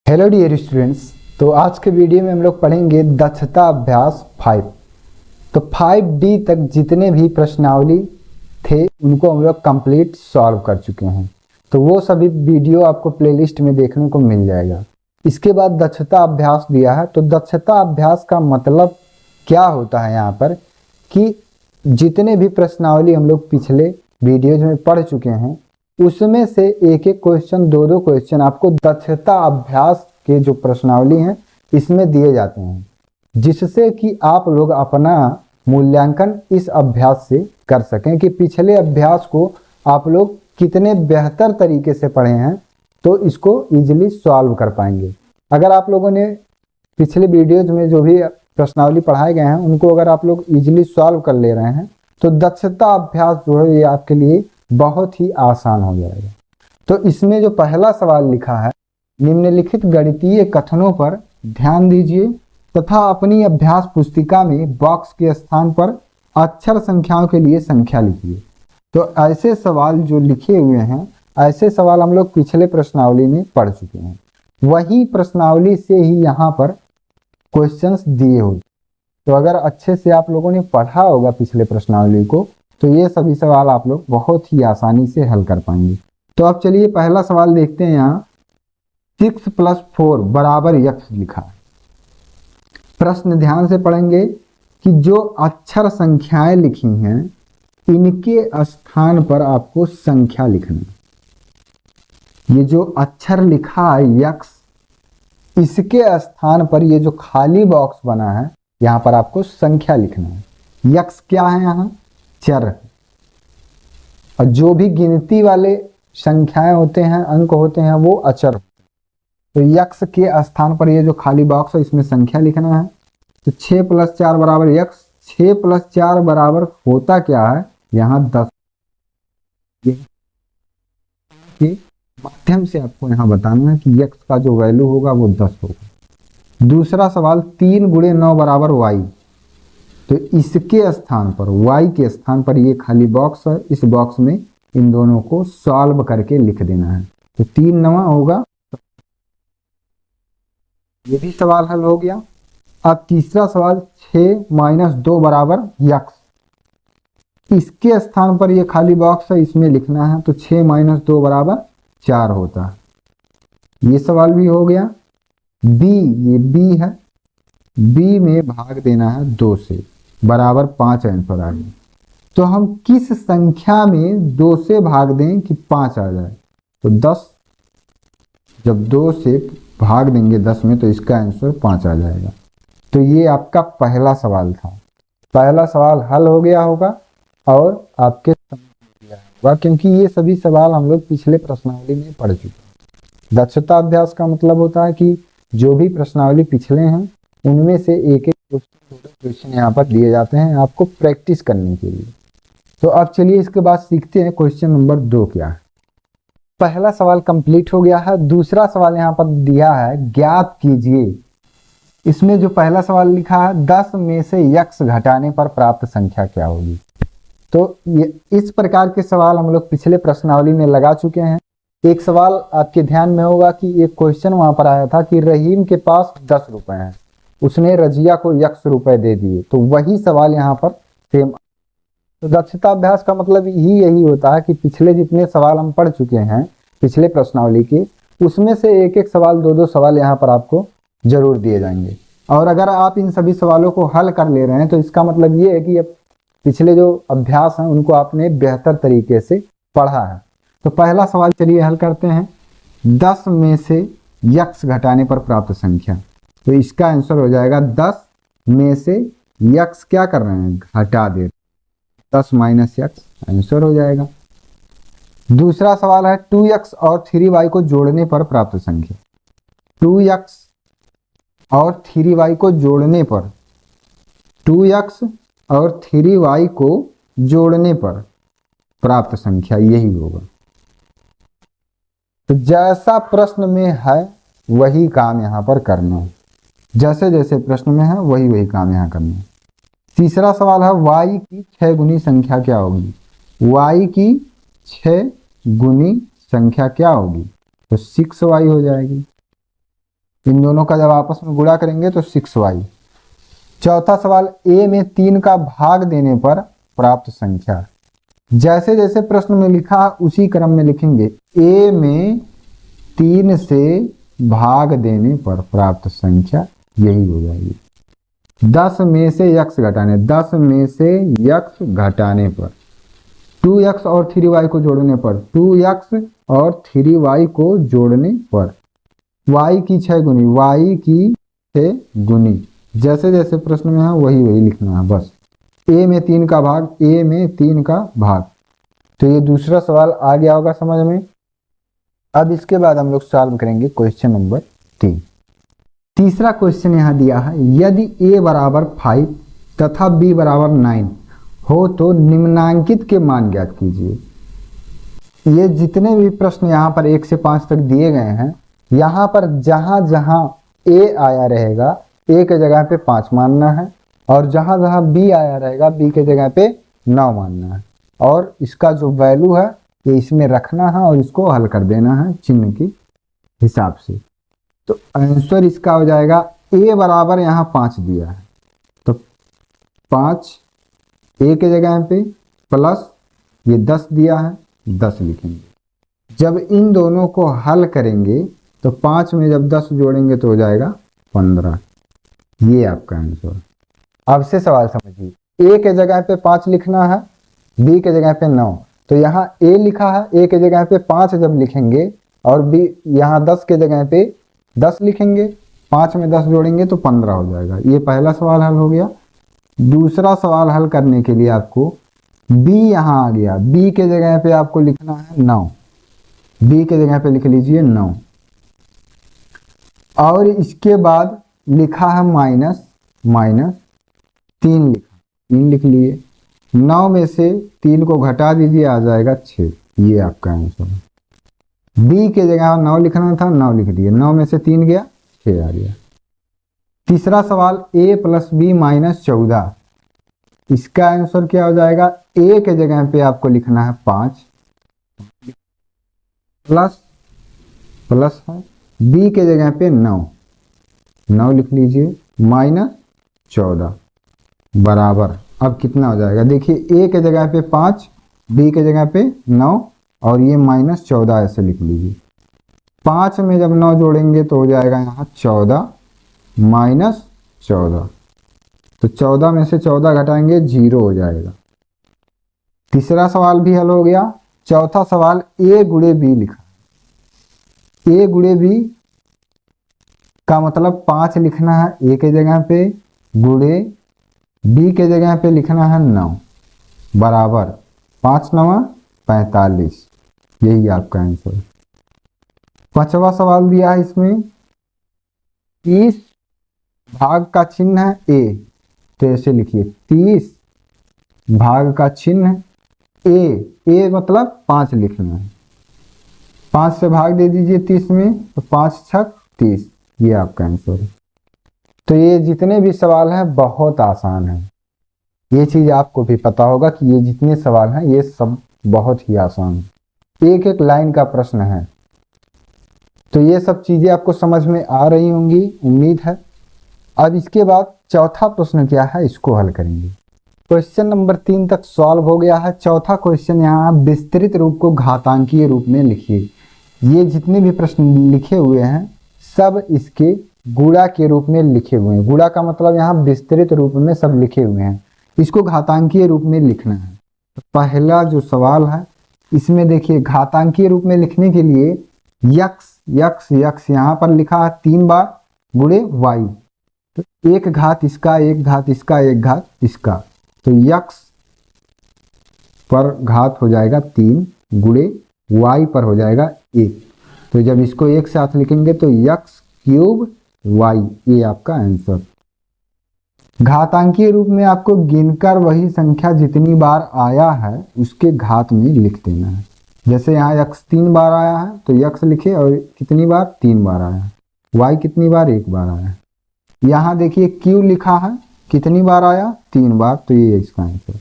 Hello dear students. तो आज के वीडियो में हम लोग पढ़ेंगे दक्षता अभ्यास 5। तो 5D तक जितने भी प्रश्नावली थे उनको हम लोग कंप्लीट सॉल्व कर चुके हैं। तो वो सभी वीडियो आपको प्लेलिस्ट में देखने को मिल जाएगा। इसके बाद दक्षता अभ्यास दिया है। तो दक्षता अभ्यास का मतलब क्या होता है यहाँ पर कि जितने भी प्रश्नावली हम लोग पिछले वीडियोज में पढ़ चुके हैं उसमें से एक एक क्वेश्चन, दो क्वेश्चन आपको दक्षता अभ्यास के जो प्रश्नावली हैं इसमें दिए जाते हैं, जिससे कि आप लोग अपना मूल्यांकन इस अभ्यास से कर सकें कि पिछले अभ्यास को आप लोग कितने बेहतर तरीके से पढ़े हैं, तो इसको इजीली सॉल्व कर पाएंगे। अगर आप लोगों ने पिछले वीडियोज में जो भी प्रश्नावली पढ़ाए गए हैं उनको अगर आप लोग इजीली सॉल्व कर ले रहे हैं तो दक्षता अभ्यास जो है ये आपके लिए बहुत ही आसान हो जाएगा। तो इसमें जो पहला सवाल लिखा है, निम्नलिखित गणितीय कथनों पर ध्यान दीजिए तथा अपनी अभ्यास पुस्तिका में बॉक्स के स्थान पर अक्षर संख्याओं के लिए संख्या लिखिए। तो ऐसे सवाल जो लिखे हुए हैं, ऐसे सवाल हम लोग पिछले प्रश्नावली में पढ़ चुके हैं। वही प्रश्नावली से ही यहाँ पर क्वेश्चंस दिए हुए। तो अगर अच्छे से आप लोगों ने पढ़ा होगा पिछले प्रश्नावली को तो ये सभी सवाल आप लोग बहुत ही आसानी से हल कर पाएंगे। तो अब चलिए पहला सवाल देखते हैं। यहाँ 6 + 4 = x लिखा है। प्रश्न ध्यान से पढ़ेंगे कि जो अक्षर संख्याएं लिखी हैं इनके स्थान पर आपको संख्या लिखना है। ये जो अक्षर लिखा है x, इसके स्थान पर ये जो खाली बॉक्स बना है यहाँ पर आपको संख्या लिखना है। x क्या है? यहाँ चर। और जो भी गिनती वाले संख्याएं होते हैं, अंक होते हैं, वो अचर। तो x के स्थान पर ये जो खाली बॉक्स है इसमें संख्या लिखना है। तो 6 + 4 = x। 6 + 4 बराबर होता क्या है? यहाँ 10 के माध्यम से आपको यहाँ बताना है कि x का जो वैल्यू होगा वो 10 होगा। दूसरा सवाल 3 × 9 = y। तो इसके स्थान पर, y के स्थान पर ये खाली बॉक्स है, इस बॉक्स में इन दोनों को सॉल्व करके लिख देना है। तो 3 × 9 होगा। ये भी सवाल हल हो गया। अब तीसरा सवाल 6 - 2 = x। इसके स्थान पर ये खाली बॉक्स है, इसमें लिखना है। तो 6 - 2 = 4 होता है। ये सवाल भी हो गया। b, ये b है, b में भाग देना है 2 से, बराबर 5 आंसर आ गया। तो हम किस संख्या में 2 से भाग दें कि 5 आ जाए? तो 10, जब 2 से भाग देंगे 10 में तो इसका आंसर 5 आ जाएगा। तो ये आपका पहला सवाल था। पहला सवाल हल हो गया होगा और आपके समझ में गया होगा, क्योंकि ये सभी सवाल हम लोग पिछले प्रश्नावली में पढ़ चुके हैं। दक्षता अभ्यास का मतलब होता है कि जो भी प्रश्नावली पिछले हैं उनमें से एक एक क्वेश्चन यहाँ पर दिए जाते हैं आपको प्रैक्टिस करने के लिए। तो अब चलिए इसके बाद सीखते हैं क्वेश्चन नंबर 2 क्या है। पहला सवाल कंप्लीट हो गया है। दूसरा सवाल यहाँ पर दिया है, ज्ञात कीजिए। इसमें जो पहला सवाल लिखा है 10 में से x घटाने पर प्राप्त संख्या क्या होगी। तो ये इस प्रकार के सवाल हम लोग पिछले प्रश्नावली में लगा चुके हैं। एक सवाल आपके ध्यान में होगा कि एक क्वेश्चन वहां पर आया था कि रहीम के पास 10 रुपए हैं, उसने रजिया को x रुपए दे दिए। तो वही सवाल यहाँ पर सेम। तो दक्षता अभ्यास का मतलब ही यही होता है कि पिछले जितने सवाल हम पढ़ चुके हैं पिछले प्रश्नावली के, उसमें से एक एक सवाल, दो सवाल यहाँ पर आपको जरूर दिए जाएंगे। और अगर आप इन सभी सवालों को हल कर ले रहे हैं तो इसका मतलब ये है कि अब पिछले जो अभ्यास हैं उनको आपने बेहतर तरीके से पढ़ा है। तो पहला सवाल चलिए हल करते हैं। 10 में से x घटाने पर प्राप्त संख्या। तो इसका आंसर हो जाएगा 10 में से x क्या कर रहे हैं? घटा दे। 10 - x आंसर हो जाएगा। दूसरा सवाल है 2x और 3y को जोड़ने पर प्राप्त संख्या। 2x और 3y को जोड़ने पर, 2x और 3y को जोड़ने पर प्राप्त संख्या यही होगा। तो जैसा प्रश्न में है वही काम यहाँ पर करना है। जैसे जैसे प्रश्न में है वही काम यहाँ करना है। तीसरा सवाल है y की 6 गुनी संख्या क्या होगी। y की 6 गुनी संख्या क्या होगी? तो 6y हो जाएगी। इन दोनों का जब आपस में गुणा करेंगे तो 6y। चौथा सवाल, a में 3 का भाग देने पर प्राप्त संख्या। जैसे जैसे प्रश्न में लिखा उसी क्रम में लिखेंगे। a में 3 से भाग देने पर प्राप्त संख्या यही हो जाएगी। 10 में से x घटाने, 10 में से x घटाने पर 2x और 3y को जोड़ने पर, 2x और 3y को जोड़ने पर y की 6 गुनी, y की 6 गुनी। जैसे जैसे प्रश्न में है वही वही लिखना है बस। a में 3 का भाग, a में 3 का भाग। तो ये दूसरा सवाल आ गया होगा समझ में। अब इसके बाद हम लोग सॉल्व करेंगे क्वेश्चन नंबर 3। तीसरा क्वेश्चन यहाँ दिया है, यदि a बराबर 5 तथा b बराबर 9 हो तो निम्नांकित के मान ज्ञात कीजिए। ये जितने भी प्रश्न यहाँ पर 1 से 5 तक दिए गए हैं, यहाँ पर जहाँ जहाँ a आया रहेगा a के जगह पे 5 मानना है, और जहाँ जहाँ b आया रहेगा b के जगह पे 9 मानना है, और इसका जो वैल्यू है ये इसमें रखना है और इसको हल कर देना है चिन्ह के हिसाब से। तो आंसर इसका हो जाएगा a बराबर यहाँ 5 दिया है तो 5 a के जगह पे प्लस ये 10 दिया है, 10 लिखेंगे। जब इन दोनों को हल करेंगे तो 5 में जब 10 जोड़ेंगे तो हो जाएगा 15। ये आपका आंसर। अब से सवाल समझिए, a के जगह पे 5 लिखना है, b के जगह पे 9। तो यहाँ a लिखा है, a के जगह पे 5 जब लिखेंगे और b यहाँ 10 के जगह पे 10 लिखेंगे, 5 में 10 जोड़ेंगे तो 15 हो जाएगा। ये पहला सवाल हल हो गया। दूसरा सवाल हल करने के लिए आपको b यहाँ आ गया, b के जगह पे आपको लिखना है 9, b के जगह पे लिख लीजिए 9, और इसके बाद लिखा है माइनस 3 लिखा, 3 लिख लिए। 9 में से 3 को घटा दीजिए, आ जाएगा 6। ये आपका आंसर है। b के जगह 9 लिखना था, 9 लिख दिए, 9 में से 3 गया, 6 आ गया। तीसरा सवाल, a प्लस b माइनस 14। इसका आंसर क्या हो जाएगा, a के जगह पे आपको लिखना है 5 प्लस है, b के जगह पे 9 लिख लीजिए, माइनस 14 बराबर। अब कितना हो जाएगा, देखिए a के जगह पे 5, b के जगह पे 9 और ये माइनस 14 ऐसे लिख लीजिए। 5 में जब 9 जोड़ेंगे तो हो जाएगा यहाँ 14 माइनस 14। तो 14 में से 14 घटाएंगे 0 हो जाएगा। तीसरा सवाल भी हल हो गया। चौथा सवाल, a गुणे b लिखा, a गुणे b का मतलब 5 लिखना है a के जगह पे, गुणे b के जगह पे लिखना है 9 बराबर 5 9 45। यही आपका आंसर। पांचवा सवाल दिया है इसमें, 30 भाग का चिन्ह है a, तो ऐसे लिखिए 30 भाग का चिन्ह a मतलब 5 लिखना है, 5 से भाग दे दीजिए 30 में, तो 5 छक 30। ये आपका आंसर है। तो ये जितने भी सवाल हैं बहुत आसान है। ये चीज आपको भी पता होगा कि ये जितने सवाल हैं ये सब बहुत ही आसान है, एक एक लाइन का प्रश्न है। तो ये सब चीजें आपको समझ में आ रही होंगी, उम्मीद है। अब इसके बाद चौथा प्रश्न क्या है, इसको हल करेंगे। क्वेश्चन नंबर 3 तक सॉल्व हो गया है। चौथा क्वेश्चन यहाँ विस्तृत रूप को घातांकीय रूप में लिखिए। ये जितने भी प्रश्न लिखे हुए हैं सब इसके गुणा के रूप में लिखे हुए हैं। गुणा का मतलब यहाँ विस्तृत रूप में सब लिखे हुए हैं, इसको घातांकीय रूप में लिखना है। तो पहला जो सवाल है इसमें देखिए, घातांकीय रूप में लिखने के लिए यक्स यहाँ पर लिखा है 3 बार गुणे y, तो एक घात इसका, एक घात इसका, एक घात इसका, तो यक्स पर घात हो जाएगा 3 गुणे y पर हो जाएगा 1। तो जब इसको एक साथ लिखेंगे तो यक्स क्यूब y, ये आपका आंसर। घातांकीय रूप में आपको गिनकर वही संख्या जितनी बार आया है उसके घात में लिख देना है। जैसे यहाँ यक्स 3 बार आया है तो यक्स लिखे, और कितनी बार, 3 बार आया है। y कितनी बार, 1 बार आया है। यहाँ देखिए क्यू लिखा है, कितनी बार आया, 3 बार, तो ये इसका आंसर।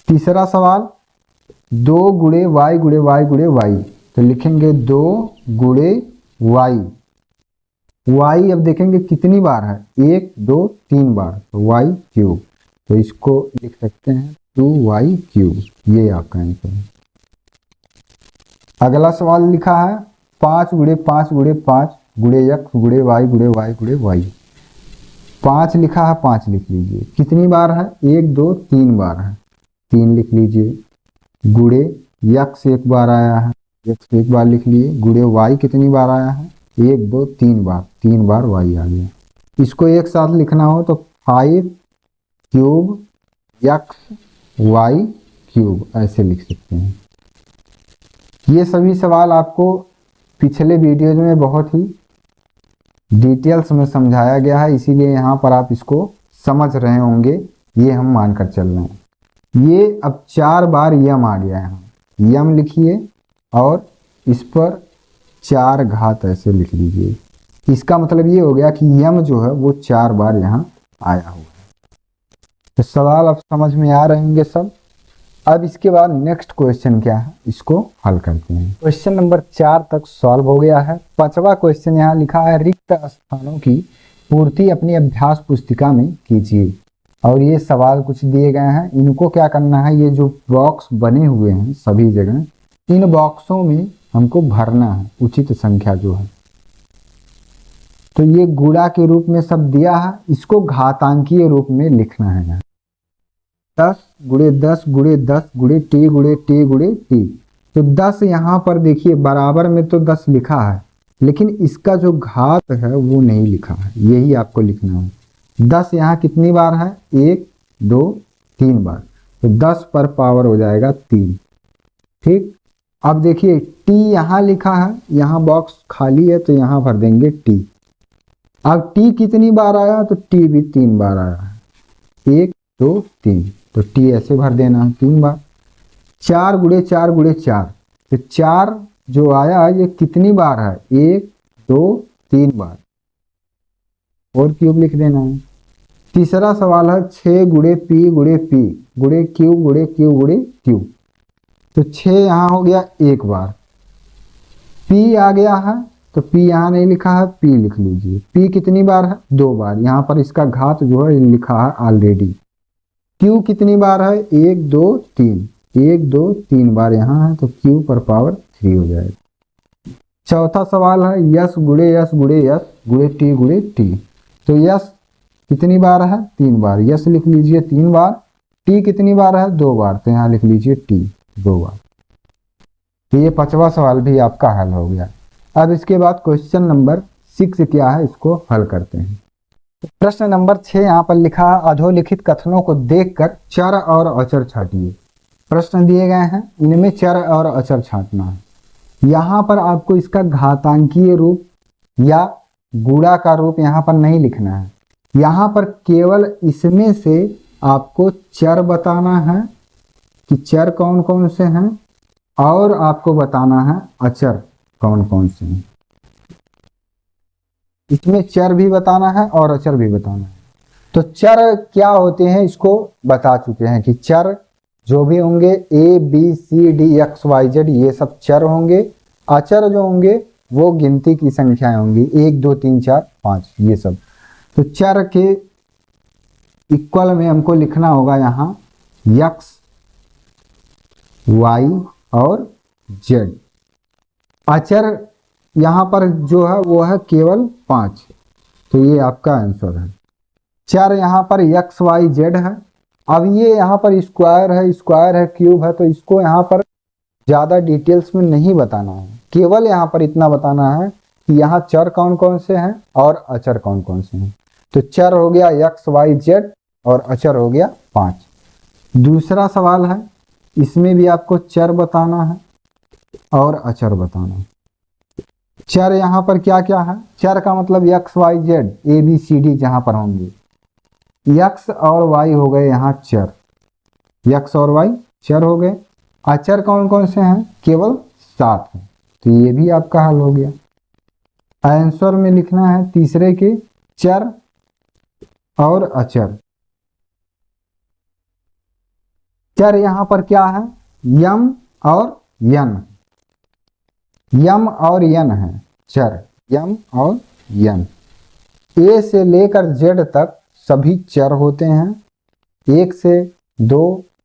तीसरा सवाल, 2 गुणे y गुणे y गुणे y, तो लिखेंगे 2 गुणे y y अब देखेंगे कितनी बार है, 1 2 3 बार, तो y क्यूब, तो इसको लिख सकते हैं 2y क्यूब, ये आपका आंसर है। अगला सवाल लिखा है 5 गुणे 5 गुणे 5 गुणे x गुणे y गुणे y गुणे y। 5 लिखा है, 5 लिख लीजिए, कितनी बार है, 1 2 3 बार है, 3 लिख लीजिए, गुणे x एक बार आया है, x एक बार लिख लिए, गुणे y कितनी बार आया है, 1 2 3 बार, 3 बार y आ गया। इसको एक साथ लिखना हो तो 5 क्यूब x y क्यूब ऐसे लिख सकते हैं। ये सभी सवाल आपको पिछले वीडियोज में बहुत ही डिटेल्स में समझाया गया है, इसीलिए यहाँ पर आप इसको समझ रहे होंगे, ये हम मानकर चल रहे हैं। ये अब 4 बार यम आ गया है, यम लिखिए और इस पर 4 घात ऐसे लिख लीजिए। इसका मतलब ये हो गया कि यम जो है वो 4 बार यहाँ आया हुआ है। तो सवाल अब समझ में आ रहे होंगे सब। अब इसके बाद नेक्स्ट क्वेश्चन क्या है, इसको हल करते हैं। क्वेश्चन नंबर 4 तक सॉल्व हो गया है। 5वां क्वेश्चन यहाँ लिखा है, रिक्त स्थानों की पूर्ति अपनी अभ्यास पुस्तिका में कीजिए। और ये सवाल कुछ दिए गए हैं, इनको क्या करना है, ये जो बॉक्स बने हुए हैं सभी जगह, इन बॉक्सों में हमको भरना है उचित संख्या जो है। तो ये गुणा के रूप में सब दिया है, इसको घातांकीय रूप में लिखना है। 10 गुणे 10 गुणे 10 गुणे टी गुणे टी गुणे टी। तो 10 यहाँ पर देखिए बराबर में तो 10 लिखा है, लेकिन इसका जो घात है वो नहीं लिखा है, यही आपको लिखना है। 10 यहाँ कितनी बार है, 1 2 3 बार, तो 10 पर पावर हो जाएगा 3। ठीक, अब देखिए टी यहाँ लिखा है, यहाँ बॉक्स खाली है तो यहाँ भर देंगे टी। अब टी कितनी बार आया, तो टी भी 3 बार आया है, 1 2 3, तो टी ऐसे भर देना है 3 बार। 4 गुणे 4 गुणे 4, तो 4 जो आया ये कितनी बार है, 1 2 3 बार, और क्यूब लिख देना है। तीसरा सवाल है 6 गुणे पी गुणे पी गुणे क्यू गुणे क्यू गुणे क्यू। तो 6 यहाँ हो गया 1 बार, पी आ गया है तो पी यहाँ नहीं लिखा है, पी लिख लीजिए। पी कितनी बार है, 2 बार, यहाँ पर इसका घात जो है लिखा है ऑलरेडी। क्यू कितनी बार है, 1 2 3, 1 2 3 बार यहाँ है, तो क्यू पर पावर 3 हो जाएगा। चौथा सवाल है यस गुणे यस गुणे यस गुणे टी गुणे टी। तो यस कितनी बार है, 3 बार, यस लिख लीजिए 3 बार। टी कितनी बार है, 2 बार, तो यहाँ लिख लीजिए टी 2 बार। तो ये 5वां सवाल भी आपका हल हो गया। अब इसके बाद क्वेश्चन नंबर 6 क्या है, इसको हल करते हैं। प्रश्न नंबर 6 यहाँ पर लिखा है, अधोलिखित कथनों को देखकर चर और अचर छांटिए। प्रश्न दिए गए हैं, इनमें चर और अचर छांटना है। यहाँ पर आपको इसका घातांकीय रूप या गुणा का रूप यहाँ पर नहीं लिखना है, यहाँ पर केवल इसमें से आपको चर बताना है कि चर कौन कौन से हैं, और आपको बताना है अचर कौन कौन से हैं। इसमें चर भी बताना है और अचर भी बताना है। तो चर क्या होते हैं इसको बता चुके हैं कि चर जो भी होंगे A B C D X Y Z, ये सब चर होंगे। अचर जो होंगे वो गिनती की संख्याएं होंगी, 1 2 3 4 5, ये सब। तो चर के इक्वल में हमको लिखना होगा यहाँ एक्स वाई और जेड। अचर यहाँ पर जो है वो है केवल 5, तो ये आपका आंसर है। चर यहाँ पर एक्स वाई जेड है। अब ये यहाँ पर स्क्वायर है क्यूब है, तो इसको यहाँ पर ज़्यादा डिटेल्स में नहीं बताना है, केवल यहाँ पर इतना बताना है कि यहाँ चर कौन कौन से हैं और अचर कौन कौन से हैं। तो चर हो गया एक्स वाई जेड और अचर हो गया 5। दूसरा सवाल है, इसमें भी आपको चर बताना है और अचर बताना है। चर यहाँ पर क्या क्या है, चर का मतलब X Y Z A B C D जहाँ पर होंगे, एक्स और वाई हो गए यहाँ चर, एक्स और वाई चर हो गए। अचर कौन कौन से हैं, केवल 7 हैं, तो ये भी आपका हल हो गया। आंसर में लिखना है तीसरे के चर और अचर। चर यहाँ पर क्या है, यम और यन, यम और यन है चर, यम और यन। ए से लेकर जेड तक सभी चर होते हैं, 1 से 2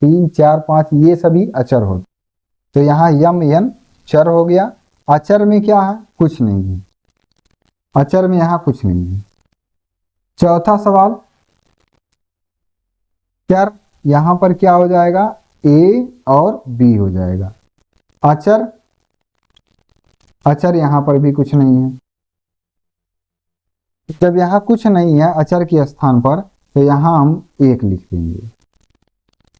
3 4 5 ये सभी अचर होते। तो यहाँ यम एन चर हो गया। अचर में क्या है? कुछ नहीं है, अचर में यहाँ कुछ नहीं है। चौथा सवाल, चर यहाँ पर क्या हो जाएगा? ए और बी हो जाएगा। अचर, अचर यहाँ पर भी कुछ नहीं है। जब यहाँ कुछ नहीं है अचर के स्थान पर, तो यहाँ हम 1 लिख देंगे,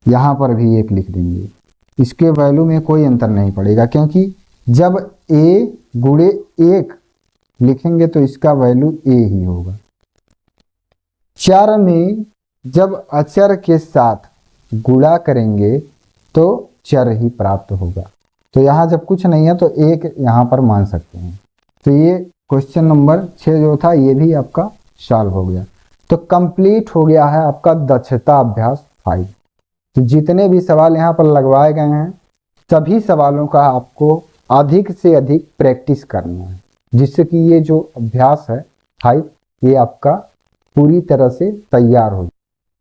यहाँ पर भी 1 लिख देंगे। इसके वैल्यू में कोई अंतर नहीं पड़ेगा, क्योंकि जब a गुणे 1 लिखेंगे तो इसका वैल्यू a ही होगा। चर में जब अचर के साथ गुणा करेंगे तो चर ही प्राप्त होगा। तो यहाँ जब कुछ नहीं है तो 1 यहाँ पर मान सकते हैं। तो ये क्वेश्चन नंबर 6 जो था ये भी आपका सॉल्व हो गया। तो कंप्लीट हो गया है आपका दक्षता अभ्यास 5। तो जितने भी सवाल यहाँ पर लगवाए गए हैं सभी सवालों का आपको अधिक से अधिक प्रैक्टिस करना है, जिससे कि ये जो अभ्यास है 5 ये आपका पूरी तरह से तैयार हो।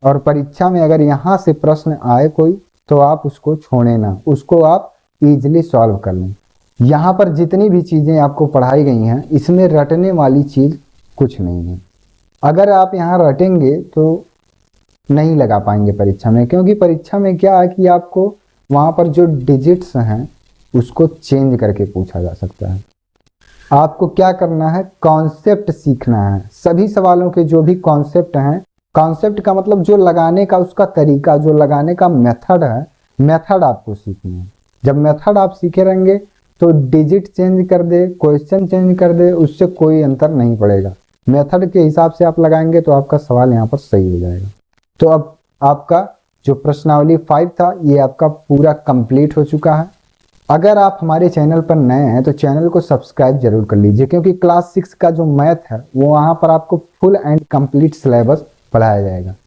और परीक्षा में अगर यहाँ से प्रश्न आए कोई तो आप उसको छोड़ें ना, उसको आप इजीली सॉल्व कर लें। यहाँ पर जितनी भी चीज़ें आपको पढ़ाई गई हैं इसमें रटने वाली चीज़ कुछ नहीं है। अगर आप यहाँ रटेंगे तो नहीं लगा पाएंगे परीक्षा में, क्योंकि परीक्षा में क्या है कि आपको वहाँ पर जो डिजिट्स हैं उसको चेंज करके पूछा जा सकता है। आपको क्या करना है? कॉन्सेप्ट सीखना है। सभी सवालों के जो भी कॉन्सेप्ट हैं, कॉन्सेप्ट का मतलब जो लगाने का उसका तरीका, जो लगाने का मेथड है, मेथड आपको सीखना है। जब मेथड आप सीखे रहेंगे तो डिजिट चेंज कर दे, क्वेश्चन चेंज कर दे, उससे कोई अंतर नहीं पड़ेगा। मेथड के हिसाब से आप लगाएंगे तो आपका सवाल यहाँ पर सही हो जाएगा। तो अब आपका जो प्रश्नावली 5 था ये आपका पूरा कंप्लीट हो चुका है। अगर आप हमारे चैनल पर नए हैं तो चैनल को सब्सक्राइब जरूर कर लीजिए, क्योंकि क्लास 6 का जो मैथ है वो वहाँ पर आपको फुल एंड कंप्लीट सिलेबस पढ़ाया जाएगा।